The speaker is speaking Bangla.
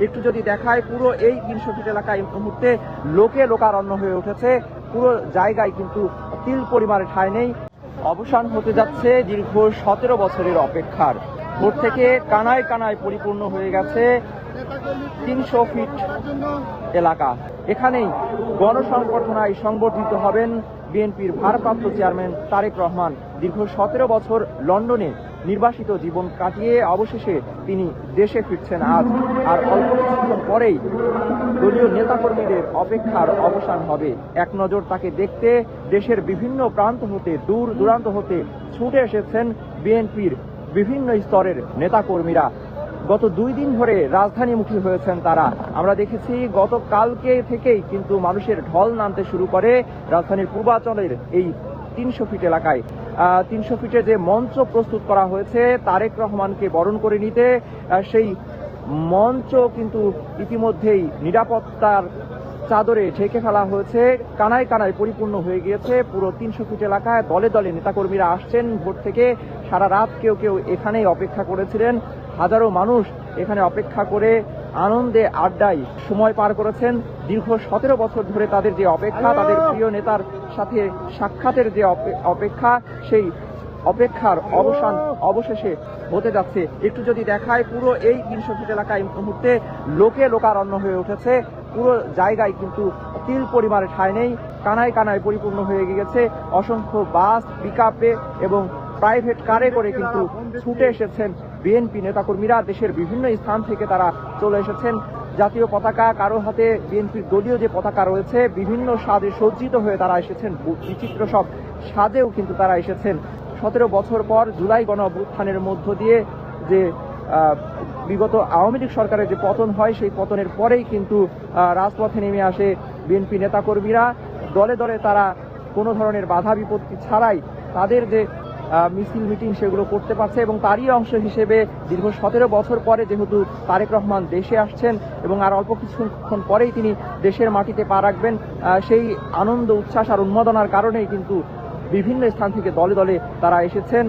একটু যদি দেখায়, পুরো এই 300 ফিট এলাকা এই মুহূর্তে লোকে লোকারণ্য হয়ে উঠেছে। পুরো জায়গায় কিন্তু তিল পরিমাণে ঠাঁই নেই। অবসান হতে যাচ্ছে দীর্ঘ 17 বছরের অপেক্ষার। ভোর থেকে কানায় কানায় পরিপূর্ণ হয়ে গেছে 300 ফিট এলাকা। এখানেই গণসংবর্ধনায় সংবর্ধিত হবেন বিএনপির ভারপ্রাপ্ত চেয়ারম্যান তারেক রহমান। দীর্ঘ 17 বছর লন্ডনে নির্বাসিত জীবন কাটিয়ে অবশেষে তিনি দেশে ফিরছেন আজ। আর অল্প কিছুক্ষণ পরেই দলীয় নেতাকর্মীদের অপেক্ষার অবসান হবে। এক নজর তাকে দেখতে দেশের বিভিন্ন প্রান্ত হতে, দূর দূরান্ত হতে ছুটে এসেছেন বিএনপির বিভিন্ন স্তরের নেতাকর্মীরা। গত 2 দিন ধরে রাজধানীমুখী হয়েছেন তারা। আমরা দেখেছি গতকালকে থেকেই কিন্তু মানুষের ঢল নামতে শুরু করে রাজধানীর পূর্বাঞ্চলের এই 300 ফিট এলাকায়। 300 ফিটে যে মঞ্চ প্রস্তুত করা হয়েছে তারেক রহমানকে বরণ করে নিতে, সেই মঞ্চ কিন্তু ইতিমধ্যেই নিরাপত্তার চাদরে ঢেকে ফেলা হয়েছে। কানায় কানায় পরিপূর্ণ হয়ে গিয়েছে পুরো 300 ফিট এলাকায়। দলে দলে নেতাকর্মীরা আসছেন ভোর থেকে। সারা রাত কেউ কেউ এখানেই অপেক্ষা করেছিলেন। হাজারো মানুষ এখানে অপেক্ষা করে আনন্দে আড্ডায় সময় পার করেছেন। দীর্ঘ 17 বছর ধরে তাদের যে অপেক্ষা, তাদের প্রিয় নেতার সাথে সাক্ষাতের যে অপেক্ষা, সেই অপেক্ষার অবসান অবশেষে হতে যাচ্ছে। একটু যদি দেখায়, পুরো এই 300 ফিট এলাকায় এই মুহূর্তে লোকে লোকারণ্য হয়ে উঠেছে। পুরো জায়গায় কিন্তু তিল পরিমাণে ঠাঁই নেই। কানায় কানায় পরিপূর্ণ হয়ে গিয়েছে। অসংখ্য বাস, পিকআপে এবং প্রাইভেট কারে করে কিন্তু ছুটে এসেছেন বিএনপি নেতাকর্মীরা। দেশের বিভিন্ন স্থান থেকে তারা চলে এসেছেন। জাতীয় পতাকা, কারো হাতে বিএনপির দলীয় যে পতাকা রয়েছে, বিভিন্ন সাজে সজ্জিত হয়ে তারা এসেছেন। বিচিত্র সব সাজেও কিন্তু তারা এসেছেন। 17 বছর পর জুলাই গণ অভ্যুত্থানের মধ্য দিয়ে যে বিগত আওয়ামী লীগ সরকারের যে পতন হয়, সেই পতনের পরেই কিন্তু রাজপথে নেমে আসে বিএনপি নেতাকর্মীরা। দলে দলে তারা কোনো ধরনের বাধা বিপত্তি ছাড়াই তাদের যে মিছিল মিটিং সেগুলো করতে পারছে, এবং তারই অংশ হিসেবে দীর্ঘ 17 বছর পরে যেহেতু তারেক রহমান দেশে আসছেন এবং আর অল্প কিছুক্ষণ পরেই তিনি দেশের মাটিতে পা রাখবেন, সেই আনন্দ, উচ্ছ্বাস আর উন্মাদনার কারণেই কিন্তু বিভিন্ন স্থান থেকে দলে দলে তারা এসেছেন।